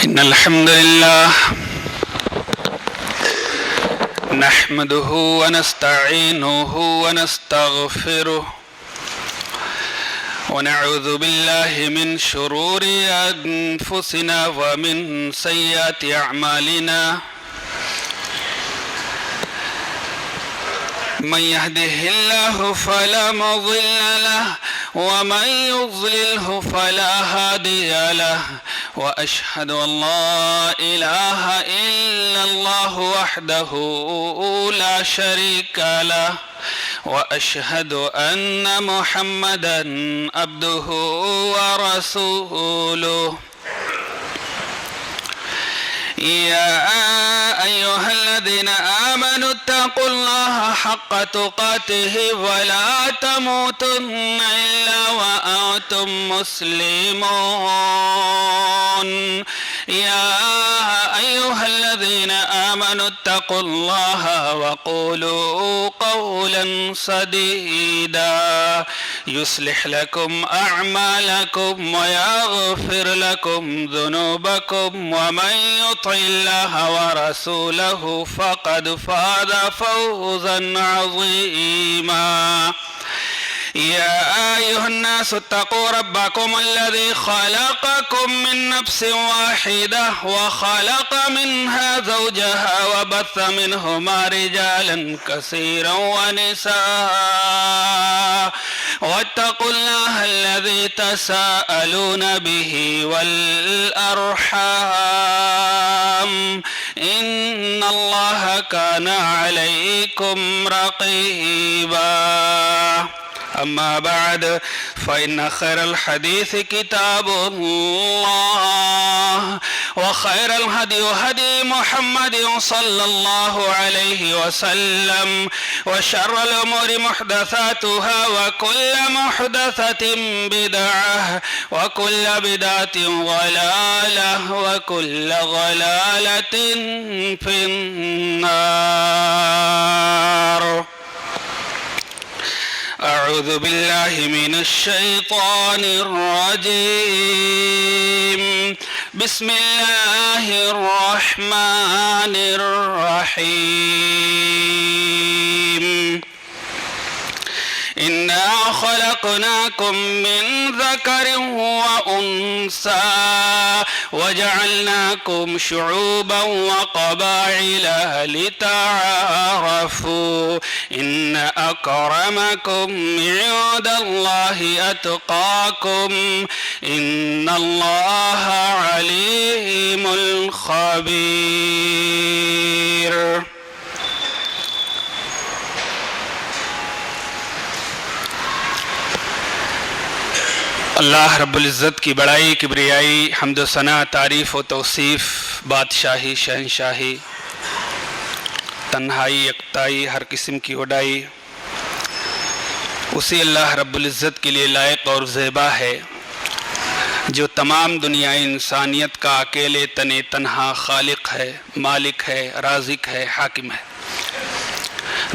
إن الحمد لله نحمده ونستعينه ونستغفره ونعوذ بالله من شرور أنفسنا ومن سيئات أعمالنا من يهده الله فلا مضل له ومن يضلله فلا هادي له وأشهد أن لا إله إلا الله وحده لا شريك له وأشهد أن محمدًا عبده ورسوله يا أيها الذين آمنوا اتقوا الله حق تقاته ولا تموتن إلا وأنتم مسلمون يا أيها الذين آمنوا اتقوا الله وقولوا قولا سديدا يصلح لكم أعمالكم ويغفر لكم ذنوبكم ومن يطع الله ورسوله فقد فاز فوزا عظيما يا أيها الناس اتقوا ربكم الذي خلقكم من نفس واحدة وخلق منها زوجها وبث منهما رجالا كثيرا ونساء واتقوا الله الذي تساءلون به والأرحام إن الله كان عليكم رقيبا أما بعد فإن خير الحديث كتاب الله وخير الهدي هدي محمد صلى الله عليه وسلم وشر الأمور محدثاتها وكل محدثة بدعة وكل بدعة ضلالة وكل ضلالة في النار أعوذ بالله من الشيطان الرجيم بسم الله الرحمن الرحيم إنا خلقناكم من ذكر وأنثى وجعلناكم شعوبا وقبائل لتعارفوا إن أكرمكم عند الله أتقاكم إن الله عليم خبير اللہ رب العزت کی بڑائی کبریائی حمد و ثنا تعریف و توصیف بادشاہی شہنشاہی تنہائی یکتائی ہر قسم کی وڈائی اسی اللہ رب العزت کے لیے لائق اور زیبا ہے جو تمام دنیا انسانیت کا اکیلے تنہا خالق ہے، مالک ہے، رازق ہے، حاکم ہے۔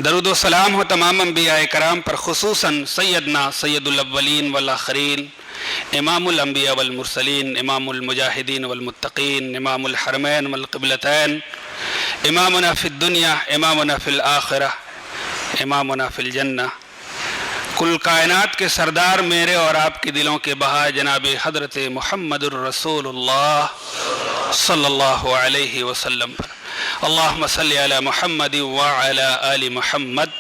درود و سلام ہو تمام انبیاء کرام پر، خصوصاً سیدنا سید الاولین والآخرین، امام الانبیاء والمرسلین، امام المجاہدین والمتقین، امام الحرمین والقبلتین، امامنا فی الدنیا، امامنا فی الآخرہ، امامنا فی الجنہ، کل کائنات کے سردار میرے اور آپ کے دلوں کے بہا جناب حضرت محمد الرسول اللہ صلی اللہ علیہ وسلم پر۔ اللہم صلی علی محمد وعلی آل محمد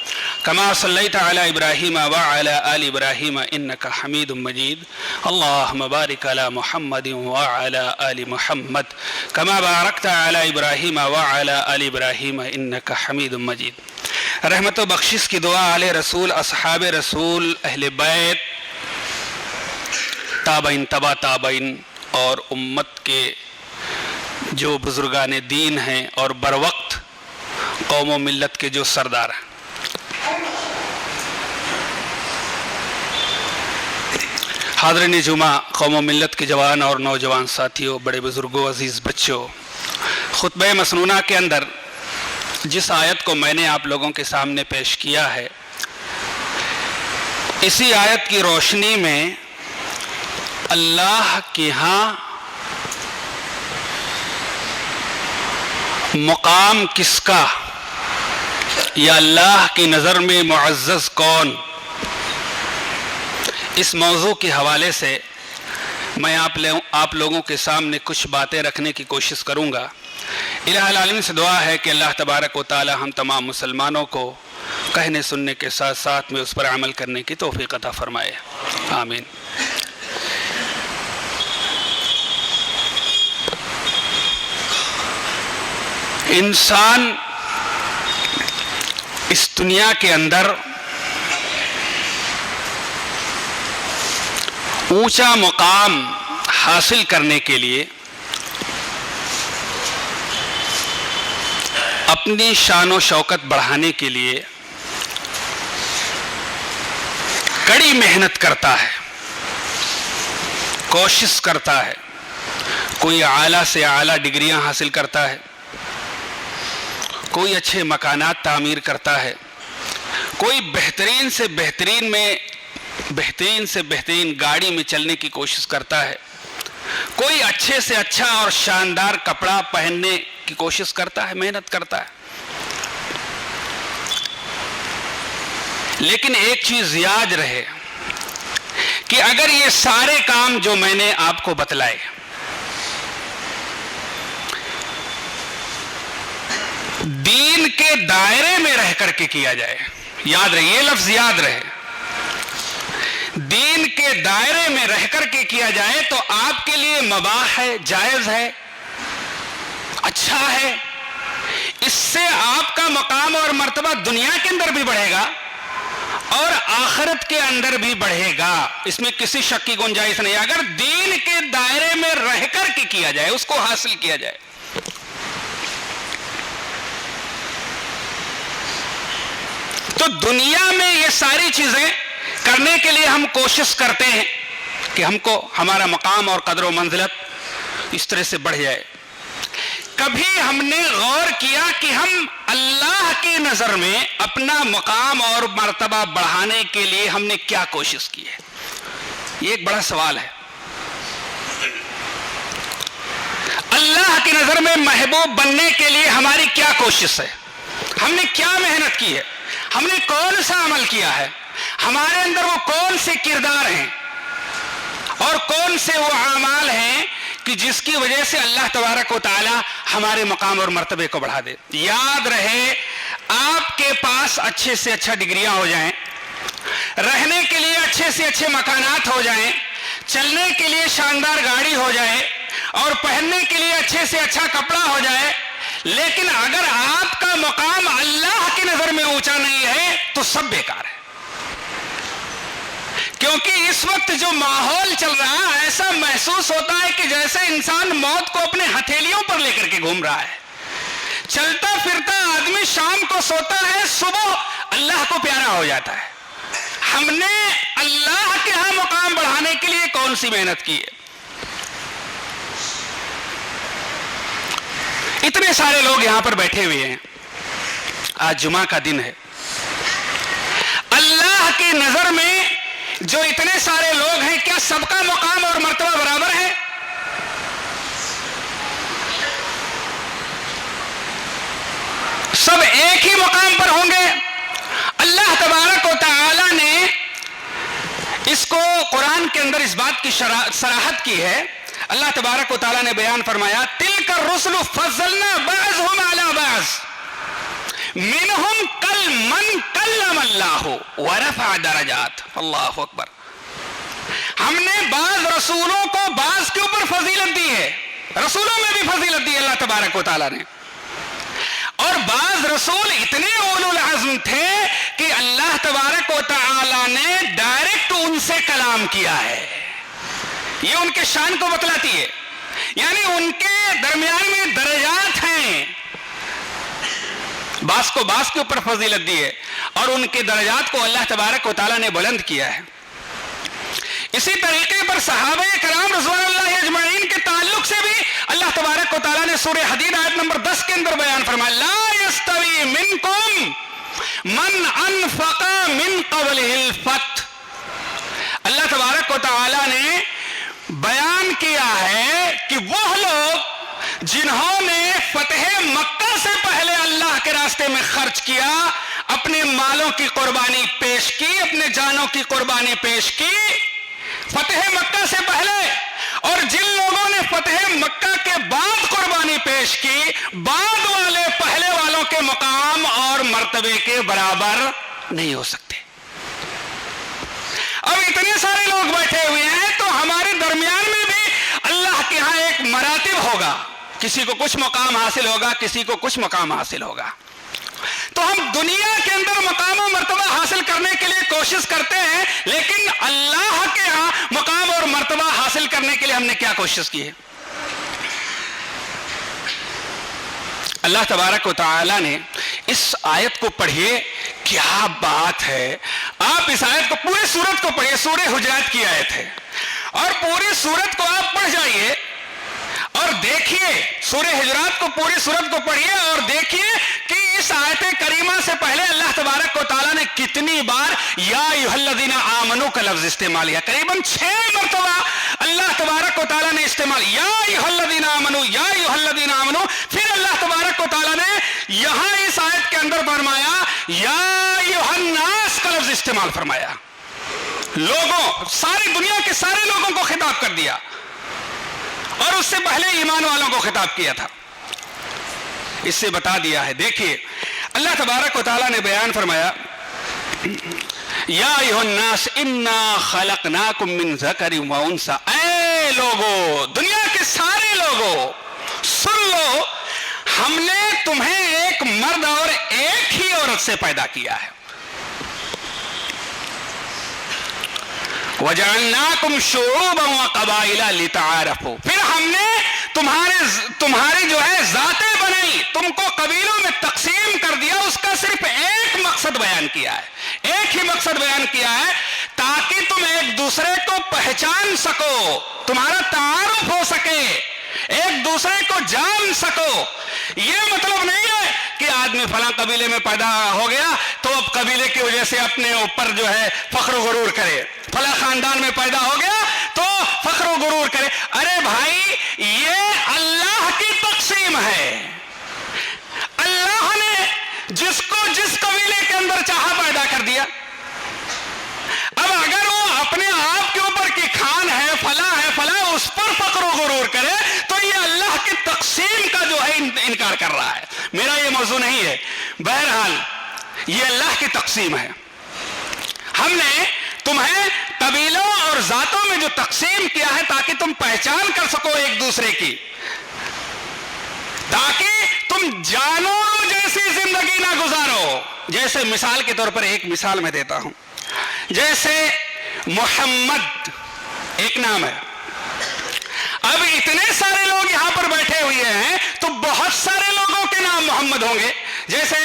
کما صلیت علی ابراہیم وعلی آل ابراہیم انکا حمید مجید۔ اللہم بارک علی محمد وعلی آل محمد کما بارکت علی ابراہیم وعلی آل ابراہیم انکا حمید مجید۔ رحمت و بخشش کی دعا آل رسول، اصحاب رسول، اہل بیت، تابعین تبع تابعین اور امت کے جو بزرگان دین ہیں اور بروقت قوم و ملت کے جو سردار ہیں۔ حاضرین جمعہ، قوم و ملت کے جوان اور نوجوان ساتھیوں، بڑے بزرگوں، عزیز بچوں، خطبہ مسنونہ کے اندر جس آیت کو میں نے آپ لوگوں کے سامنے پیش کیا ہے، اسی آیت کی روشنی میں اللہ کے ہاں مقام کس کا یا اللہ کی نظر میں معزز کون، اس موضوع کے حوالے سے میں آپ لوگوں کے سامنے کچھ باتیں رکھنے کی کوشش کروں گا۔ الہ العالمین سے دعا ہے کہ اللہ تبارک و تعالی ہم تمام مسلمانوں کو کہنے سننے کے ساتھ ساتھ میں اس پر عمل کرنے کی توفیق عطا فرمائے، آمین۔ انسان اس دنیا کے اندر اونچا مقام حاصل کرنے کے لیے اپنی شان و شوکت بڑھانے کے لیے کڑی محنت کرتا ہے، کوشش کرتا ہے۔ کوئی اعلیٰ سے اعلیٰ ڈگریاں حاصل کرتا ہے، کوئی اچھے مکانات تعمیر کرتا ہے، کوئی بہترین سے بہترین گاڑی میں چلنے کی کوشش کرتا ہے، کوئی اچھے سے اچھا اور شاندار کپڑا پہننے کی کوشش کرتا ہے، محنت کرتا ہے۔ لیکن ایک چیز یاد رہے کہ اگر یہ سارے کام جو میں نے آپ کو بتلائے دین کے دائرے میں رہ کر کے کیا جائے، یاد رہے، یہ لفظ یاد رہے، دین کے دائرے میں رہ کر کے کیا جائے تو آپ کے لیے مباح ہے، جائز ہے، اچھا ہے۔ اس سے آپ کا مقام اور مرتبہ دنیا کے اندر بھی بڑھے گا اور آخرت کے اندر بھی بڑھے گا، اس میں کسی شک کی گنجائش نہیں۔ اگر دین کے دائرے میں رہ کر کے کیا جائے، اس کو حاصل کیا جائے۔ تو دنیا میں یہ ساری چیزیں کرنے کے لیے ہم کوشش کرتے ہیں کہ ہم کو ہمارا مقام اور قدر و منزلت اس طرح سے بڑھ جائے۔ کبھی ہم نے غور کیا کہ ہم اللہ کی نظر میں اپنا مقام اور مرتبہ بڑھانے کے لیے ہم نے کیا کوشش کی ہے؟ یہ ایک بڑا سوال ہے۔ اللہ کی نظر میں محبوب بننے کے لیے ہماری کیا کوشش ہے؟ ہم نے کیا محنت کی ہے؟ ہم نے کون سا عمل کیا ہے؟ ہمارے اندر وہ کون سے کردار ہیں اور کون سے وہ اعمال ہیں کہ جس کی وجہ سے اللہ تبارک و تعالی ہمارے مقام اور مرتبے کو بڑھا دے؟ یاد رہے، آپ کے پاس اچھے سے اچھا ڈگریاں ہو جائیں، رہنے کے لیے اچھے سے اچھے مکانات ہو جائیں، چلنے کے لیے شاندار گاڑی ہو جائے اور پہننے کے لیے اچھے سے اچھا کپڑا ہو جائے، لیکن اگر آپ کا مقام اللہ کی نظر میں اونچا نہیں ہے تو سب بیکار ہے۔ کیونکہ اس وقت جو ماحول چل رہا ہے، ایسا محسوس ہوتا ہے کہ جیسے انسان موت کو اپنے ہتھیلیوں پر لے کر کے گھوم رہا ہے۔ چلتا پھرتا آدمی شام کو سوتا ہے، صبح اللہ کو پیارا ہو جاتا ہے۔ ہم نے اللہ کے ہاں مقام بڑھانے کے لیے کون سی محنت کی ہے؟ اتنے سارے لوگ یہاں پر بیٹھے ہوئے ہیں، آج جمعہ کا دن ہے۔ اللہ کی نظر میں جو اتنے سارے لوگ ہیں، کیا سب کا مقام اور مرتبہ برابر ہے؟ سب ایک ہی مقام پر ہوں گے؟ اللہ تبارک و تعالی نے اس کو قرآن کے اندر اس بات کی صراحت کی ہے۔ اللہ تبارک و تعالی نے بیان فرمایا، تِلْكَ الرُّسُلُ فَضَّلْنَا بَعْضُهُمْ عَلَى بَعْضٍ مِّنْهُمْ مَنْ كَلَّمَ اللَّهُ وَرَفَعَ دَرَجَاتٍ۔ اللہ اکبر۔ ہم نے بعض رسولوں کو بعض کے اوپر فضیلت دی ہے، رسولوں میں بھی فضیلت دی اللہ تبارک و تعالی نے، اور بعض رسول اتنے اولو العزم تھے کہ اللہ تبارک و تعالی نے ڈائریکٹ ان سے کلام کیا ہے۔ یہ ان کے شان کو بتلاتی ہے، یعنی ان کے درمیان میں درجات ہیں، بعض کو بعض کے اوپر فضیلت دی ہے اور ان کے درجات کو اللہ تبارک و تعالی نے بلند کیا ہے۔ اسی طریقے پر صحابہ کرام رضوان اللہ اجمعین کے تعلق سے بھی اللہ تبارک و تعالی نے سورہ حدید آیت نمبر 10 کے اندر بیان فرمایا، لا یستوی منکم من انفق من قبلہ الفتح۔ اللہ تبارک و تعالی نے بیان کیا ہے کہ وہ لوگ جنہوں نے فتح مکہ سے پہلے اللہ کے راستے میں خرچ کیا، اپنے مالوں کی قربانی پیش کی، اپنے جانوں کی قربانی پیش کی فتح مکہ سے پہلے، اور جن لوگوں نے فتح مکہ کے بعد قربانی پیش کی، بعد والے پہلے والوں کے مقام اور مرتبے کے برابر نہیں ہو سکتے۔ اب اتنے سارے لوگ بیٹھے ہوئے ہیں تو ہمارے درمیان میں بھی اللہ کے ہاں ایک مراتب ہوگا، کسی کو کچھ مقام حاصل ہوگا، کسی کو کچھ مقام حاصل ہوگا۔ تو ہم دنیا کے اندر مقام و مرتبہ حاصل کرنے کے لیے کوشش کرتے ہیں، لیکن اللہ کے ہاں مقام اور مرتبہ حاصل کرنے کے لیے ہم نے کیا کوشش کی ہے؟ اللہ تبارک و تعالی نے اس آیت کو پڑھیے، کیا بات ہے۔ آپ اس آیت کو، پوری سورت کو پڑھیے، سورہ حجرات کی آیت ہے، اور پوری سورت کو آپ پڑھ جائیے اور دیکھیے، سورہ حجرات کو، پوری سورت کو پڑھیے اور دیکھیے کہ اس آیت کریمہ سے پہلے اللہ تبارک و تعالیٰ نے کتنی بار یا ایھا الذین آمنوا کا لفظ استعمال کیا۔ قریباً 6 مرتبہ اللہ تبارک و تعالیٰ نے استعمال، یا ایھا الذین آمنوا، یا ایھا الذین آمنوا۔ پھر اللہ تبارک و تعالیٰ نے یہاں اس آیت کے اندر فرمایا یا ایھا الناس کا لفظ استعمال فرمایا، لوگوں، ساری دنیا کے سارے لوگوں کو خطاب کر دیا، اور اس سے پہلے ایمان والوں کو خطاب کیا تھا۔ اس سے بتا دیا ہے، دیکھیے اللہ تبارک و تعالیٰ نے بیان فرمایا یا ایھا الناس انا خلقناکم من ذکر و انثی، اے لوگو، دنیا کے سارے لوگو سن لو، ہم نے تمہیں ایک مرد اور ایک ہی عورت سے پیدا کیا ہے۔ وَجَعَلْنَاكُمْ شُعُوبًا وَقَبَائِلَ لِتَعَارَفُوا، پھر ہم نے تمہاری جو ہے ذاتیں بنائی، تم کو قبیلوں میں تقسیم کر دیا، اس کا صرف ایک مقصد بیان کیا ہے، ایک ہی مقصد بیان کیا ہے، تاکہ تم ایک دوسرے کو پہچان سکو، تمہارا تعارف ہو سکے، ایک دوسرے کو جان سکو۔ یہ مطلب نہیں ہے کہ آدمی فلاں قبیلے میں پیدا ہو گیا تو اب قبیلے کی وجہ سے اپنے اوپر جو ہے فخر و غرور کرے، فلاں خاندان میں پیدا ہو گیا تو فخر و غرور کرے۔ ارے بھائی، یہ اللہ کی تقسیم ہے، اللہ نے جس کو جس قبیلے کے اندر چاہا پیدا کر دیا۔ اب اگر وہ اپنے آپ کے اوپر کی کھان ہے، فلاں اس پر فخر و غرور کرے تو یہ اللہ کی تقسیم کا جو ہے انکار کر رہا ہے۔ میرا یہ موضوع نہیں ہے، بہرحال یہ اللہ کی تقسیم ہے۔ ہم نے تمہیں قبیلوں اور ذاتوں میں جو تقسیم کیا ہے تاکہ تم پہچان کر سکو ایک دوسرے کی، تاکہ تم جانوروں جیسی زندگی نہ گزارو۔ جیسے مثال کے طور پر ایک مثال میں دیتا ہوں، جیسے محمد ایک نام ہے، اب اتنے سارے لوگ یہاں پر بیٹھے ہوئے ہیں تو بہت سارے لوگوں کے نام محمد ہوں گے۔ جیسے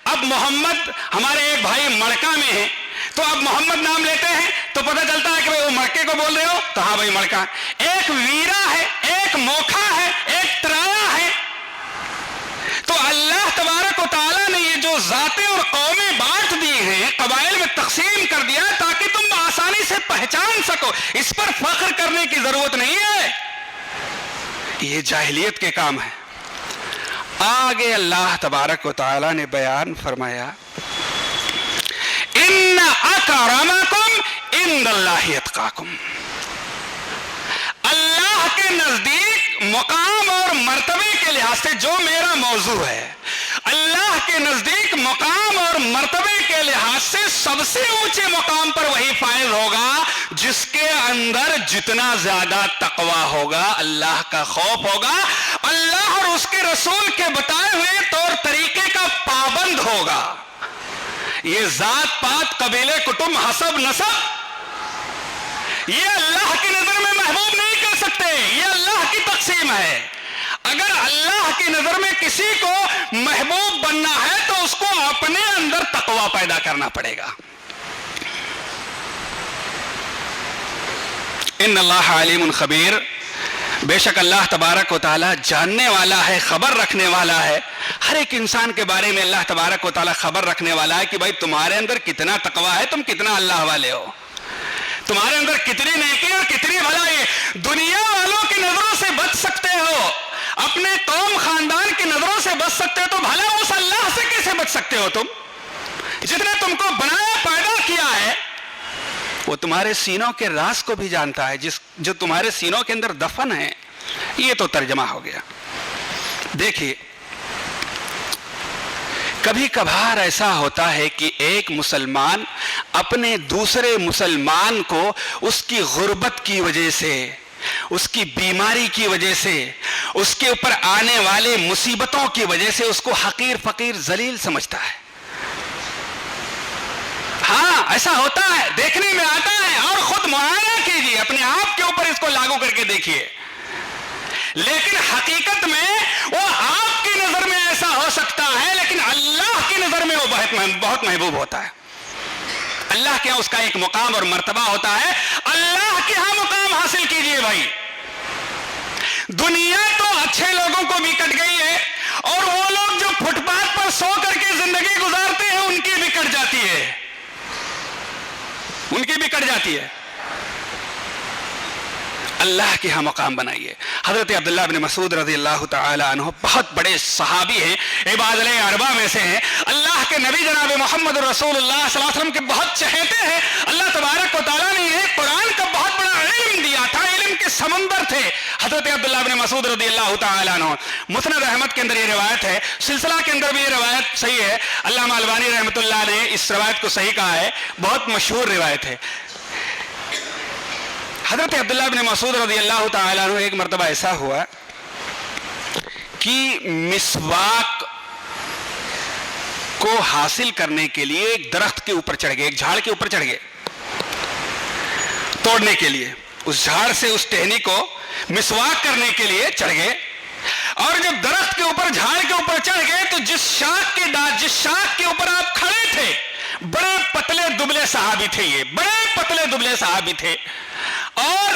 اب محمد، ہمارے ایک بھائی مڑکا میں ہیں تو اب محمد نام لیتے ہیں تو پتہ چلتا ہے کہ وہ مڑکے کو بول رہے ہو تو ہاں بھائی مڑکا۔ ایک ویرا ہے، ایک موکھا ہے، ایک ترایا ہے۔ تو اللہ تبارک و تعالیٰ نے یہ جو ذاتیں اور قومیں بانٹ دی ہیں، قبائل میں تقسیم کر دیا تاکہ تم آسانی سے پہچان سکو، اس پر فخر کرنے کی ضرورت نہیں ہے، یہ جاہلیت کے کام ہے۔ آگے اللہ تبارک و تعالیٰ نے بیان فرمایا ان اکرمکم عند اللہ اتقاکم، اللہ کے نزدیک مقام اور مرتبے کے لحاظ سے، جو میرا موضوع ہے، اللہ کے نزدیک مقام اور مرتبے کے لحاظ سے سب سے اونچے مقام پر وہی فائز ہوگا جس کے اندر جتنا زیادہ تقویٰ ہوگا، اللہ کا خوف ہوگا، اللہ اور اس کے رسول کے بتائے ہوئے طور طریقے کا پابند ہوگا۔ یہ ذات پات، قبیلے، کٹمب، حسب، نسب، یہ اللہ کی نظر میں محبوب نہیں کر سکتے، یہ اللہ کی تقسیم ہے۔ اگر اللہ کی نظر میں کسی کو محبوب بننا ہے تو اس کو اپنے اندر تقویٰ پیدا کرنا پڑے گا۔ ان اللہ علیم خبیر، بے شک اللہ تبارک و تعالیٰ جاننے والا ہے، خبر رکھنے والا ہے۔ ہر ایک انسان کے بارے میں اللہ تبارک و تعالیٰ خبر رکھنے والا ہے کہ بھائی تمہارے اندر کتنا تقویٰ ہے، تم کتنا اللہ والے ہو، تمہارے اندر کتنی نیکی اور کتنی بھلائی۔ دنیا والوں کی نظروں سے بچ سکتے ہو، اپنے قوم خاندان کی نظروں سے بچ سکتے ہو تو بھلا اس اللہ سے کیسے بچ سکتے ہو تم؟ جس نے تم کو بنایا پیدا کیا ہے وہ تمہارے سینوں کے راز کو بھی جانتا ہے، جو تمہارے سینوں کے اندر دفن ہے۔ یہ تو ترجمہ ہو گیا۔ دیکھیے، کبھی کبھار ایسا ہوتا ہے کہ ایک مسلمان اپنے دوسرے مسلمان کو اس کی غربت کی وجہ سے، اس کی بیماری کی وجہ سے، اس کے اوپر آنے والے مصیبتوں کی وجہ سے اس کو حقیر فقیر ذلیل سمجھتا ہے۔ ہاں ایسا ہوتا ہے، دیکھنے میں آتا ہے، اور خود معائنہ کیجیے، اپنے آپ کے اوپر اس کو لاگو کر کے دیکھیے۔ لیکن حقیقت میں وہ آپ کی نظر میں ایسا ہو سکتا ہے، لیکن اللہ کی نظر میں وہ بہت محبوب ہوتا ہے۔ اللہ کے ہاں اس کا ایک مقام اور مرتبہ ہوتا ہے۔ اللہ کے ہاں مقام حاصل کیجئے بھائی۔ دنیا تو اچھے لوگوں کو بھی کٹ گئی ہے، اور وہ لوگ جو فٹ پاتھ پر سو کر کے زندگی گزارتے ہیں ان کی بھی کٹ جاتی ہے، ان کی بھی کٹ جاتی ہے۔ اللہ کے ہاں مقام بنائیے۔ حضرت عبداللہ بن مسعود رضی اللہ تعالی عنہ بہت بڑے صحابی ہیں، عباد اربعہ میں سے ہیں۔ اللہ کے نبی جناب محمد رسول اللہ صلی اللہ علیہ وسلم کے بہت چہیتے ہیں۔ اللہ تبارک و تعالیٰ نے انہیں قرآن کا بہت بڑا علم دیا تھا، علم کے سمندر تھے حضرت عبداللہ بن مسعود رضی اللہ تعالی عنہ۔ مسند احمد کے اندر یہ روایت ہے، سلسلہ کے اندر بھی یہ روایت صحیح ہے۔ علامہ البانی رحمۃ اللہ نے اس روایت کو صحیح کہا ہے، بہت مشہور روایت ہے۔ حضرت عبداللہ بن مسعود رضی اللہ تعالیٰ عنہ ایک مرتبہ ایسا ہوا کہ مسواک کو حاصل کرنے کے لیے ایک درخت کے اوپر چڑھ گئے، ایک جھاڑ کے اوپر چڑھ گئے توڑنے کے لیے۔ اس جھاڑ سے اس ٹہنی کو مسواک کرنے کے لیے چڑھ گئے، اور جب درخت کے اوپر جھاڑ کے اوپر چڑھ گئے تو جس شاخ کے اوپر آپ کھڑے تھے، بڑے پتلے دبلے صحابی تھے، یہ بڑے پتلے دبلے صحابی تھے، اور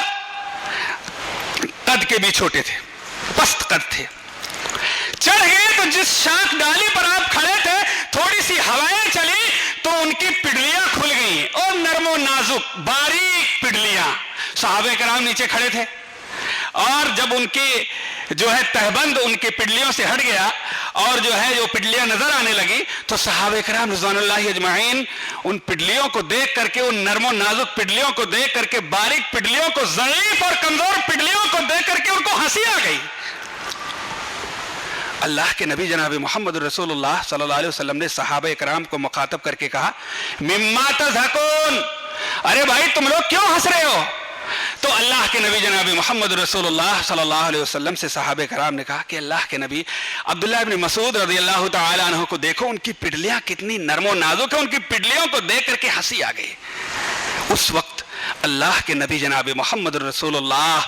قد کے بھی چھوٹے تھے، پست قد تھے۔ چڑھ گئے تو جس شاخ ڈالی پر آپ کھڑے تھے تھوڑی سی ہوائیں چلی تو ان کی پڈلیاں کھل گئیں، اور نرم و نازک باریک پڈلیاں۔ صحابہ کرام نیچے کھڑے تھے، اور جب ان کی جو ہے تہبند ان کی پڈلیوں سے ہٹ گیا اور جو ہے جو پڈلیاں نظر آنے لگی تو صحابہ کرام رضوان اللہ اجمعین ان پڈلیوں کو دیکھ کر کے، ان نرم و نازک پڈلیوں کو دیکھ کر کے، باریک پڈلیوں کو، ضعیف اور کمزور پڈلیوں کو دیکھ کر کے ان کو ہنسی آ گئی۔ اللہ کے نبی جناب محمد رسول اللہ صلی اللہ علیہ وسلم نے صحابہ کرام کو مخاطب کر کے کہا، مما تضحکون، ارے بھائی تم لوگ کیوں ہنس رہے ہو؟ تو اللہ کے نبی جناب محمد رسول اللہ صلی اللہ علیہ وسلم سے صحابہ کرام نے کہا کہ اللہ کے نبی عبداللہ بن مسعود رضی اللہ تعالی عنہ کو دیکھو، ان کی پڈلیاں کتنی نرم و نازک ہیں، ان کی پڈلیوں کو دیکھ کر کے ہنسی آ گئی۔ اس وقت اللہ کے نبی جناب محمد رسول اللہ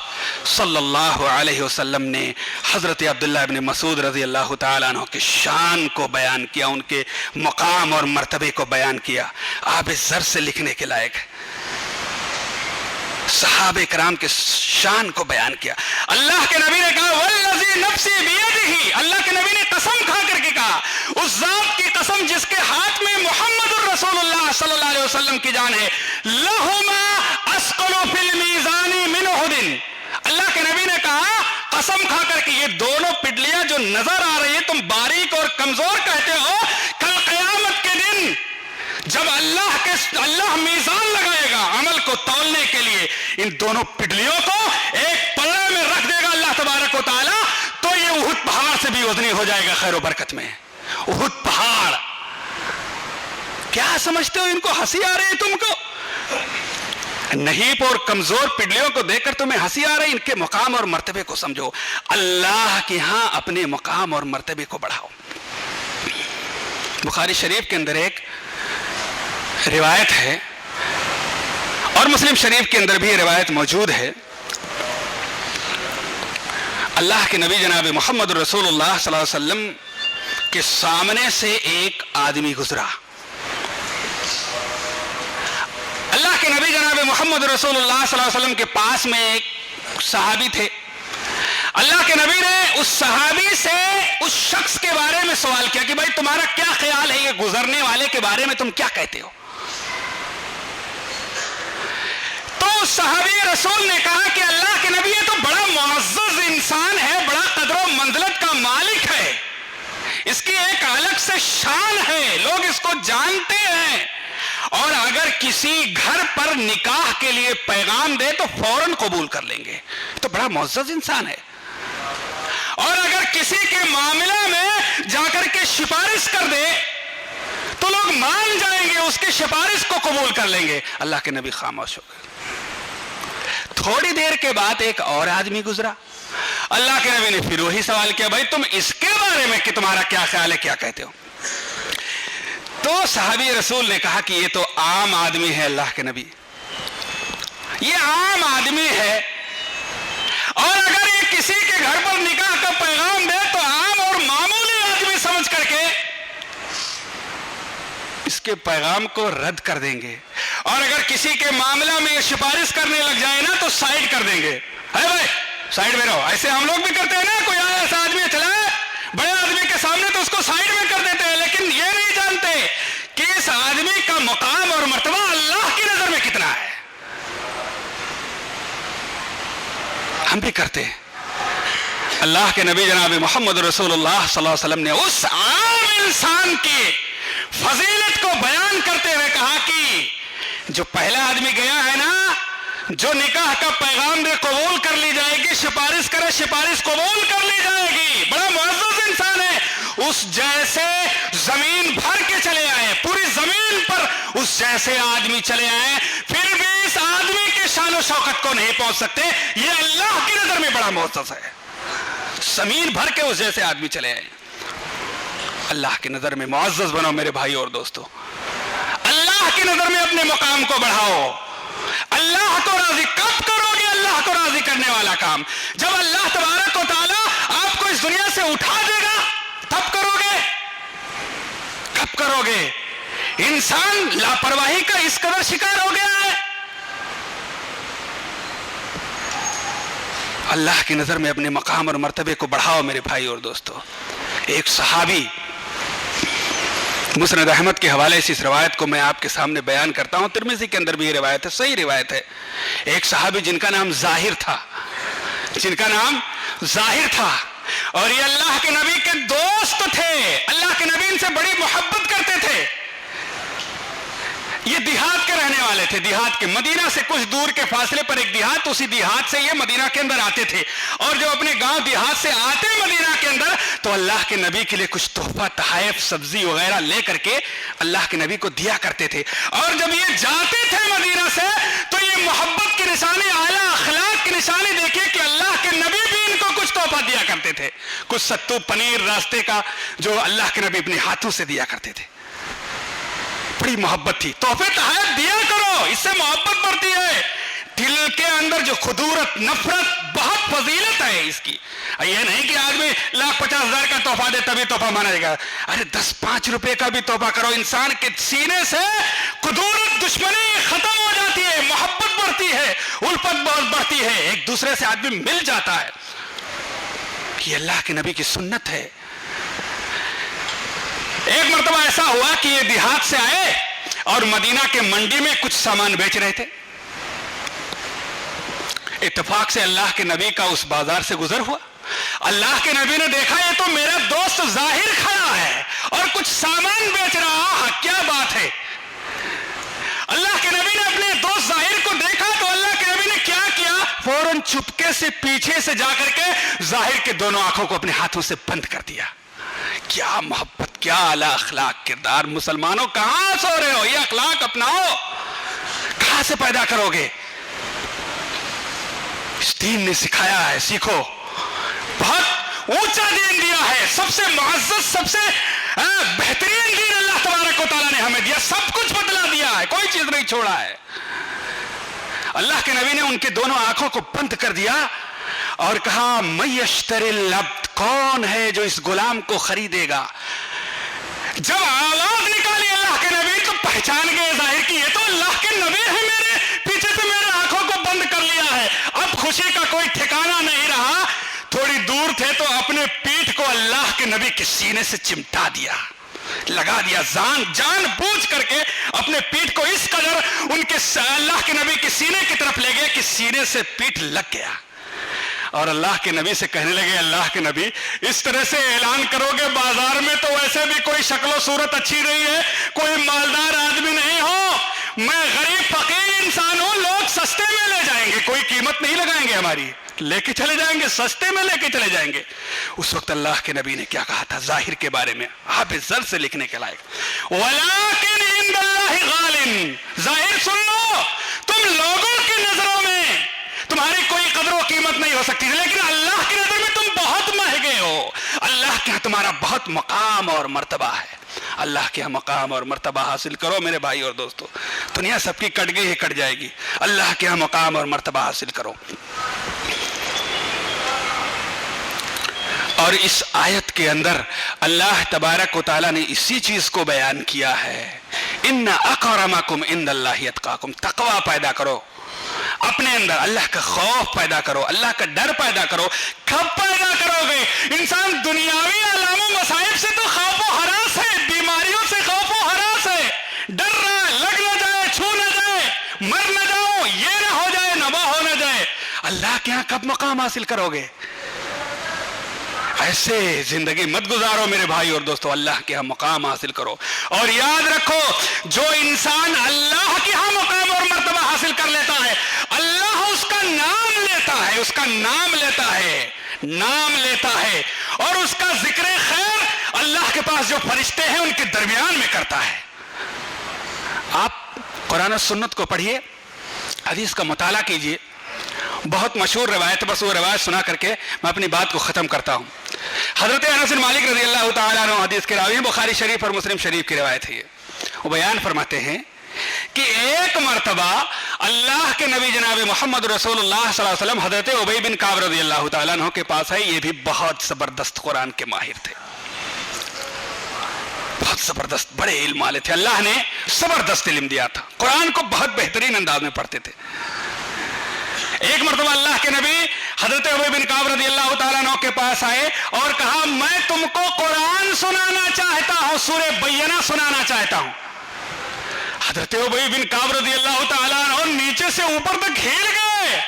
صلی اللہ علیہ وسلم نے حضرت عبداللہ بن مسعود رضی اللہ تعالی عنہ کی شان کو بیان کیا، ان کے مقام اور مرتبے کو بیان کیا۔ آب زر سے لکھنے کے لائق ہے، صحابہ کرام کے شان کو بیان کیا۔ اللہ کے نبی نے کہا والذی نفسی بیدہ، اللہ کے نبی نے قسم کھا کر کے کہا، اس ذات کی قسم جس کے ہاتھ میں محمد الرسول اللہ صلی اللہ علیہ وسلم کی جان ہے، لہما اثقل فی المیزان من احد، اللہ کے نبی نے کہا قسم کھا کر کے یہ دونوں پڈلیاں جو نظر آ رہی ہیں تم باریک اور کمزور کہتے ہو، کل قیامت کے دن جب اللہ میزان لگائے گا عمل کو تولنے کے لیے، ان دونوں پڈلیوں کو ایک پلڑے میں رکھ دے گا اللہ تبارک و تعالی، تو یہ احد پہاڑ سے بھی وزنی ہو جائے گا خیر و برکت میں۔ احد پہاڑ، کیا سمجھتے ہو ان کو ہنسی آ رہی ہے تم کو؟ نحیف اور کمزور پڈلیوں کو دیکھ کر تمہیں ہنسی آ رہی، ان کے مقام اور مرتبے کو سمجھو، اللہ کے ہاں اپنے مقام اور مرتبے کو بڑھاؤ۔ بخاری شریف کے اندر ایک روایت ہے، اور مسلم شریف کے اندر بھی یہ روایت موجود ہے، اللہ کے نبی جناب محمد رسول اللہ صلی اللہ علیہ وسلم کے سامنے سے ایک آدمی گزرا۔ اللہ کے نبی جناب محمد رسول اللہ صلی اللہ علیہ وسلم کے پاس میں ایک صحابی تھے۔ اللہ کے نبی نے اس صحابی سے اس شخص کے بارے میں سوال کیا کہ بھائی تمہارا کیا خیال ہے، یہ گزرنے والے کے بارے میں تم کیا کہتے ہو؟ تو صحابی رسول نے کہا کہ اللہ کے نبی یہ تو بڑا معزز انسان ہے، بڑا قدر و منزلت اس کی ایک الگ سے شان ہے، لوگ اس کو جانتے ہیں، اور اگر کسی گھر پر نکاح کے لیے پیغام دے تو فوراً قبول کر لیں گے، تو بڑا معزز انسان ہے۔ اور اگر کسی کے معاملہ میں جا کر کے سفارش کر دے تو لوگ مان جائیں گے، اس کی سفارش کو قبول کر لیں گے۔ اللہ کے نبی خاموش ہو گئے۔ تھوڑی دیر کے بعد ایک اور آدمی گزرا، اللہ کے نبی نے پھر وہی سوال کیا، بھائی تم اس کے بارے میں کہ تمہارا کیا خیال ہے، کیا کہتے ہو؟ تو صحابی رسول نے کہا کہ یہ تو عام آدمی ہے اللہ کے نبی، یہ عام آدمی ہے، اور اگر یہ کسی کے گھر پر نکاح کا پیغام دے تو عام اور معمولی آدمی سمجھ کر کے اس کے پیغام کو رد کر دیں گے، اور اگر کسی کے معاملہ میں یہ سفارش کرنے لگ جائے نا تو سائڈ کر دیں گے، ہے بھائی سائڈ میں رہو۔ ایسے ہم لوگ بھی کرتے ہیں نا، کوئی آیا ایسا آدمی چلا ہے بڑے آدمی کے سامنے تو اس کو سائڈ میں کر دیتے ہیں، لیکن یہ نہیں جانتے کہ اس آدمی کا مقام اور مرتبہ اللہ کی نظر میں کتنا ہے۔ ہم بھی کرتے ہیں۔ اللہ کے نبی جناب محمد رسول اللہ صلی اللہ علیہ وسلم نے اس عام انسان کی فضیلت کو بیان کرتے ہوئے کہا کہ جو پہلا آدمی گیا ہے نا، جو نکاح کا پیغام دے قبول کر لی جائے گی، سفارش کرے سفارش قبول کر لی جائے گی، بڑا معزز انسان ہے، اس جیسے زمین بھر کے چلے آئے، پوری زمین پر اس جیسے آدمی چلے آئے، پھر بھی اس آدمی کے شان و شوکت کو نہیں پہنچ سکتے، یہ اللہ کی نظر میں بڑا معزز ہے۔ زمین بھر کے اس جیسے آدمی چلے آئے۔ اللہ کی نظر میں معزز بنو میرے بھائی اور دوستو، اللہ کی نظر میں اپنے مقام کو بڑھاؤ۔ اللہ کو راضی کب کرو گے؟ اللہ کو راضی کرنے والا کام جب اللہ تبارک و تعالی آپ کو اس دنیا سے اٹھا دے گا تب کرو گے۔ کب کرو گے؟ انسان لاپرواہی کا اس قدر شکار ہو گیا ہے۔ اللہ کی نظر میں اپنے مقام اور مرتبے کو بڑھاؤ میرے بھائی اور دوستو۔ ایک صحابی، مسند احمد کے حوالے سے اس روایت کو میں آپ کے سامنے بیان کرتا ہوں، ترمذی کے اندر بھی یہ روایت ہے، صحیح روایت ہے۔ ایک صحابی جن کا نام ظاہر تھا، اور یہ اللہ کے نبی کے دوست تھے، اللہ کے نبی ان سے بڑی محبت کرتے تھے۔ یہ دیہات کے رہنے والے تھے، دیہات کے، مدینہ سے کچھ دور کے فاصلے پر ایک دیہات، اسی دیہات سے یہ مدینہ کے اندر آتے تھے، اور جب اپنے گاؤں دیہات سے آتے مدینہ کے اندر تو اللہ کے نبی کے لیے کچھ تحفہ تحائف سبزی وغیرہ لے کر کے اللہ کے نبی کو دیا کرتے تھے، اور جب یہ جاتے تھے مدینہ سے تو یہ محبت کی نشانی، اعلیٰ اخلاق کی نشانی دیکھیے کہ اللہ کے نبی بھی ان کو کچھ تحفہ دیا کرتے تھے، کچھ ستو پنیر راستے کا جو اللہ کے نبی اپنے ہاتھوں سے دیا کرتے تھے۔ بڑی محبت تھی، تحفے تحائف دیا کرو، اس سے محبت بڑھتی ہے۔ دل کے اندر جو خدورت، نفرت، بہت فضیلت ہے اس کی۔ یہ نہیں کہ آدمی 1,50,000 کا تحفہ دے تبھی تحفہ مانا جائے گا، ارے 10-5 روپے کا بھی تحفہ کرو، انسان کے سینے سے خدورت، دشمنی ختم ہو جاتی ہے، محبت بڑھتی ہے، الفت بہت بڑھتی ہے، ایک دوسرے سے آدمی مل جاتا ہے۔ یہ اللہ کے نبی کی سنت ہے۔ ایک مرتبہ ایسا ہوا کہ یہ دیہات سے آئے اور مدینہ کے منڈی میں کچھ سامان بیچ رہے تھے۔ اتفاق سے اللہ کے نبی کا اس بازار سے گزر ہوا، اللہ کے نبی نے دیکھا یہ تو میرا دوست ظاہر کھڑا ہے اور کچھ سامان بیچ رہا، کیا بات ہے۔ اللہ کے نبی نے اپنے دوست ظاہر کو دیکھا تو اللہ کے نبی نے کیا کیا، فوراً چپکے سے پیچھے سے جا کر کے ظاہر کے دونوں آنکھوں کو اپنے ہاتھوں سے بند کر دیا۔ کیا محبت، کیا اعلیٰ اخلاق کردار۔ مسلمانوں کہاں سو رہے ہو؟ یہ اخلاق اپناؤ، کہاں سے پیدا کرو گے؟ اس دین نے سکھایا ہے، سیکھو۔ بہت اونچا دین دیا ہے، سب سے معزز، سب سے بہترین دین اللہ تبارک و تعالیٰ نے ہمیں دیا، سب کچھ بدلا دیا ہے، کوئی چیز نہیں چھوڑا ہے۔ اللہ کے نبی نے ان کے دونوں آنکھوں کو بند کر دیا اور کہا من یشتری العبد، کون ہے جو اس غلام کو خریدے گا؟ جب آواز نکالی اللہ کے نبی تو پہچان گئے ظاہر کی یہ تو اللہ کے نبی ہے، میرے پیچھے سے میرے آنکھوں کو بند کر لیا ہے۔ اب خوشی کا کوئی ٹھکانہ نہیں رہا، تھوڑی دور تھے تو اپنے پیٹھ کو اللہ کے نبی کے سینے سے چمٹا دیا، لگا دیا، جان بوجھ کر کے اپنے پیٹھ کو اس قدر ان کے اللہ کے نبی کے سینے کی طرف لے گئے کہ سینے سے پیٹھ لگ گیا۔ اور اللہ کے نبی سے کہنے لگے اللہ کے نبی اس طرح سے اعلان کرو گے بازار میں تو ویسے بھی کوئی شکل و صورت اچھی نہیں ہے, کوئی مالدار آدمی نہیں ہو, میں غریب فقیر انسان ہوں, لوگ سستے میں لے جائیں گے, کوئی قیمت نہیں لگائیں گے ہماری, لے کے چلے جائیں گے, سستے میں لے کے چلے جائیں گے. اس وقت اللہ کے نبی نے کیا کہا تھا ظاہر کے بارے میں, آپ زر سے لکھنے کے لائق, وَلَٰكِنْ عِنْدَ اللَّهِ غَالٍ, ظاہر سن لو, تم لوگوں کی نظروں میں تمہاری کوئی قدر و قیمت نہیں ہو سکتی, لیکن اللہ کی نظر میں تم بہت مہنگے ہو, اللہ کے ہاں تمہارا بہت مقام اور مرتبہ ہے. اللہ کے ہاں مقام اور مرتبہ حاصل کرو میرے بھائی اور دوستو, دنیا سب کی کٹ گئی ہے, کٹ جائے گی, اللہ کے ہاں مقام اور مرتبہ حاصل کرو. اور اس آیت کے اندر اللہ تبارک و تعالیٰ نے اسی چیز کو بیان کیا ہے, ان اکرمکم عند اللہ اتقاکم, تقوی پیدا کرو اپنے اندر, اللہ کا خوف پیدا کرو, اللہ کا ڈر پیدا کرو. کب پیدا کرو گے؟ انسان دنیاوی علام و مصائب سے تو خوف و ہراس ہے, بیماریوں سے خوف و ہراس ہے, ڈر رہا ہے لگ نہ جائے, چھو نہ جائے, مر نہ جاؤ, یہ نہ ہو جائے, نہ وہ ہو نہ جائے. اللہ کے ہاں کب مقام حاصل کرو گے؟ ایسے زندگی مت گزارو میرے بھائی اور دوستو, اللہ کے ہاں مقام حاصل کرو. اور یاد رکھو جو انسان اللہ کے ہاں مقام اور مرتبہ حاصل کر لیتا ہے, اللہ اس کا نام لیتا ہے, اس کا نام لیتا ہے, نام لیتا ہے, اور اس کا ذکر خیر اللہ کے پاس جو فرشتے ہیں ان کے درمیان میں کرتا ہے. آپ قرآن و سنت کو پڑھیے, حدیث کا مطالعہ کیجیے, بہت مشہور روایت, بس وہ روایت سنا کر کے میں اپنی بات کو ختم کرتا ہوں. حضرت انس بن مالک رضی اللہ تعالیٰ عنہ حدیث کے راوی ہیں, بخاری شریف اور مسلم شریف کی روایت ہے. وہ بیان فرماتے ہیں کہ ایک مرتبہ اللہ کے نبی جناب محمد رسول اللہ صلی اللہ علیہ وسلم حضرت ابی بن کعب رضی اللہ تعالیٰ عنہ کے پاس آئے. یہ بھی بہت زبردست قرآن کے ماہر تھے, بہت زبردست, بڑے علم والے تھے, اللہ نے زبردست علم دیا تھا, قرآن کو بہت بہترین انداز میں پڑھتے تھے. ایک مرتبہ اللہ کے نبی حضرت ابی بن کعب رضی اللہ تعالیٰ عنہ کے پاس آئے اور کہا میں تم کو قرآن سنانا چاہتا ہوں, سورہ بینہ سنانا چاہتا ہوں. حضرت ابی بن کعب رضی اللہ تعالیٰ عنہ نیچے سے اوپر تک ہل گئے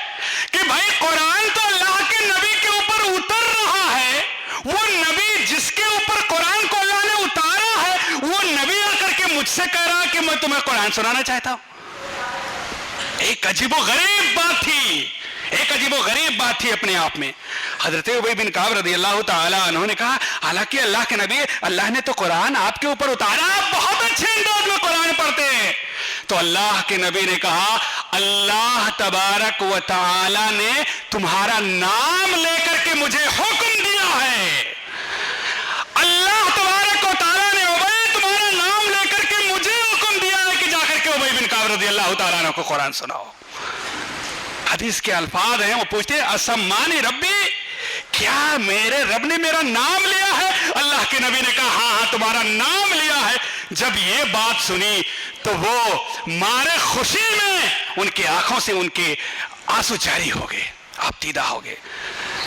کہ بھائی قرآن تو اللہ کے نبی کے اوپر اتر رہا ہے, وہ نبی جس کے اوپر قرآن کو اللہ نے اتارا ہے وہ نبی آ کر کے مجھ سے کہہ رہا کہ میں تمہیں قرآن سنانا چاہتا ہوں. ایک عجیب و غریب بات تھی, ایک عجیب و غریب بات تھی اپنے آپ میں. حضرت ابی بن کعب رضی اللہ تعالیٰ عنہ نے کہا حالانکہ اللہ کے نبی, اللہ نے تو قرآن آپ کے اوپر اتارا, آپ بہت اچھے انداز میں قرآن پڑھتے ہیں. تو اللہ کے نبی نے کہا اللہ تبارک و تعالیٰ نے تمہارا نام لے کر کے مجھے حکم دیا ہے. اللہ تبارک و تعالیٰ نے ابی تمہارا نام لے کر کے مجھے حکم دیا ہے کہ جا کر کے ابی بن کعب رضی اللہ تعالیٰ عنہ کو قرآن سناؤ. حدیث کے الفاظ ہیں, وہ پوچھتے ہیں اسمانی ربی, کیا میرے رب نے میرا نام لیا ہے؟ اللہ کے نبی نے کہا ہاں ہاں تمہارا نام لیا ہے. جب یہ بات سنی تو وہ مارے خوشی میں ان کی آنکھوں سے ان کے آنسو جاری ہو گئے, آپ دیدہ ہو گئے.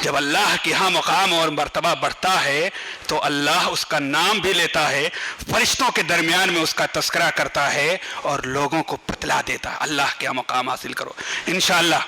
جب اللہ کے ہاں مقام اور مرتبہ بڑھتا ہے تو اللہ اس کا نام بھی لیتا ہے, فرشتوں کے درمیان میں اس کا تذکرہ کرتا ہے اور لوگوں کو بتلا دیتا ہے. اللہ کے ہاں مقام حاصل کرو انشاءاللہ.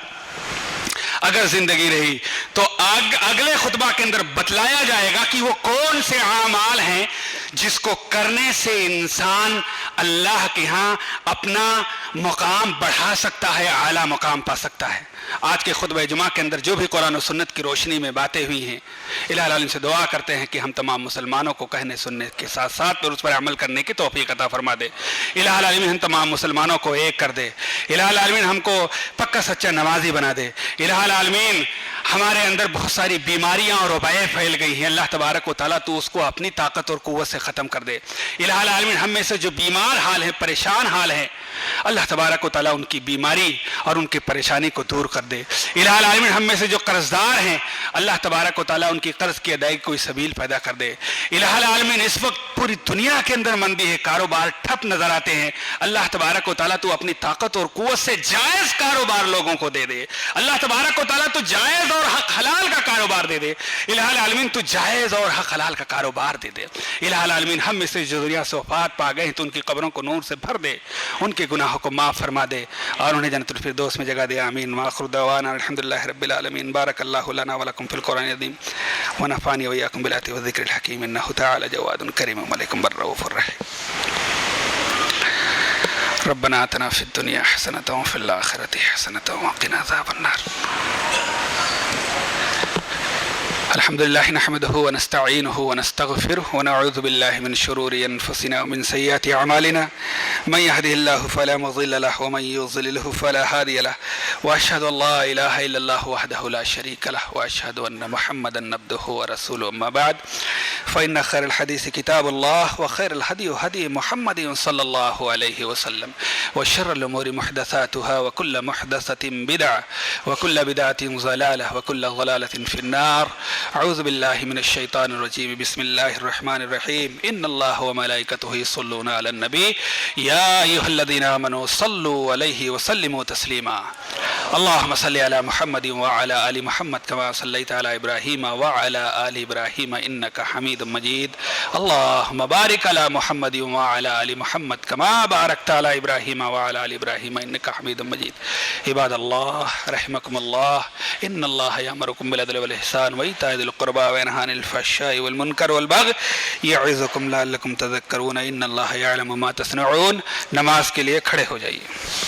اگر زندگی رہی تو اگلے خطبہ کے اندر بتلایا جائے گا کہ وہ کون سے اعمال ہیں جس کو کرنے سے انسان اللہ کے ہاں اپنا مقام بڑھا سکتا ہے, اعلیٰ مقام پا سکتا ہے. آج کے خطبہ جمعہ کے اندر جو بھی قرآن و سنت کی روشنی میں باتیں ہوئی ہیں, الہ العالمین سے دعا کرتے ہیں کہ ہم تمام مسلمانوں کو کہنے سننے کے ساتھ ساتھ اور اس پر عمل کرنے کی توفیق عطا فرما دے. الہ العالمین ہم تمام مسلمانوں کو ایک کر دے. الہ العالمین ہم کو پکا سچا نمازی بنا دے. الہ العالمین ہمارے اندر بہت ساری بیماریاں اور وبائیں پھیل گئی ہیں, اللہ تبارک و تعالیٰ تو اس کو اپنی طاقت اور قوت سے ختم کر دے. الہ العالمین ہم میں سے جو بیمار حال ہیں, پریشان حال ہیں, اللہ تبارک و تعالیٰ ان کی بیماری اور ان کی پریشانی کو دور کر دے. الہ العالمین ہم میں سے جو قرضدار ہیں, اللہ تبارک و تعالیٰ ان کی قرض کی ادائیگی کوئی سبیل پیدا کر دے. الہ العالمین اس وقت پوری دنیا کے اندر مندی ہے, کاروبار ٹھپ نظر آتے ہیں, اللہ تبارک و تعالیٰ تو اپنی طاقت اور قوت سے جائز کاروبار لوگوں کو دے دے. اللہ تبارک و تعالیٰ تو جائز جائز اور حق حلال کا کاروبار دے دے الہ العالمین، تو جائز اور حق حلال کا کاروبار دے دے الہ العالمین۔ ہم میں سے جو دنیا سے وفات پا گئے ہیں تو ان کی قبروں کو نور سے بھر دے، ان کے گناہوں کو معاف فرما دے اور انہیں جنت الفردوس میں جگہ دے، آمین۔ وآخر دعوانا الحمدللہ رب العالمین۔ بارک اللہ لنا ولکم فی القرآن العظیم ونفعنی وإیاکم بالآیات والذکر الحکیم، انہ تعالی جواد کریم ملک بر رؤوف الرحیم۔ ربنا آتنا فی الدنیا حسنة وفی الآخرة حسنة وقنا عذاب النار۔ الحمد لله نحمده ونستعينه ونستغفره ونعوذ بالله من شرور أنفسنا ومن سيئات أعمالنا، من يهده الله فلا مضل له ومن يضلله فلا هادي له، وأشهد أن لا إله إلا الله وحده لا شريك له، وأشهد أن محمدا عبده ورسوله، أما بعد فإن خير الحديث كتاب الله، وخير الهدي هدي محمد صلى الله عليه وسلم، وشر الأمور محدثاتها، وكل محدثة بدعة، وكل بدعة ضلالة، وكل ضلالة في النار۔ اعوذ باللہ من الشیطان الرجیم، بسم اللہ الرحمن الرحیم۔ ان اللہ وملائکتہ یصلون علی النبی یا ایھا الذین آمنوا صلوا علیہ وسلموا تسلیما۔ اللہم صل علی محمد وعلی آل محمد کما صلیت علی ابراہیم وعلی آل ابراہیم انک حمید مجید۔ اللہم بارک علی محمد وعلی آل محمد کما بارکت علی ابراہیم وعلی آل ابراہیم انک حمید مجید۔ عباد اللہ رحمکم اللہ، ان اللہ یأمرکم بالعدل والإحسان وإیتاء ذی القربى وینہی عن الفحشاء والمنکر والبغی یعظکم لعلکم تذکرون۔ ان اللہ یعلم ما تصنعون۔ نماز کے لیے کھڑے ہو جائیے۔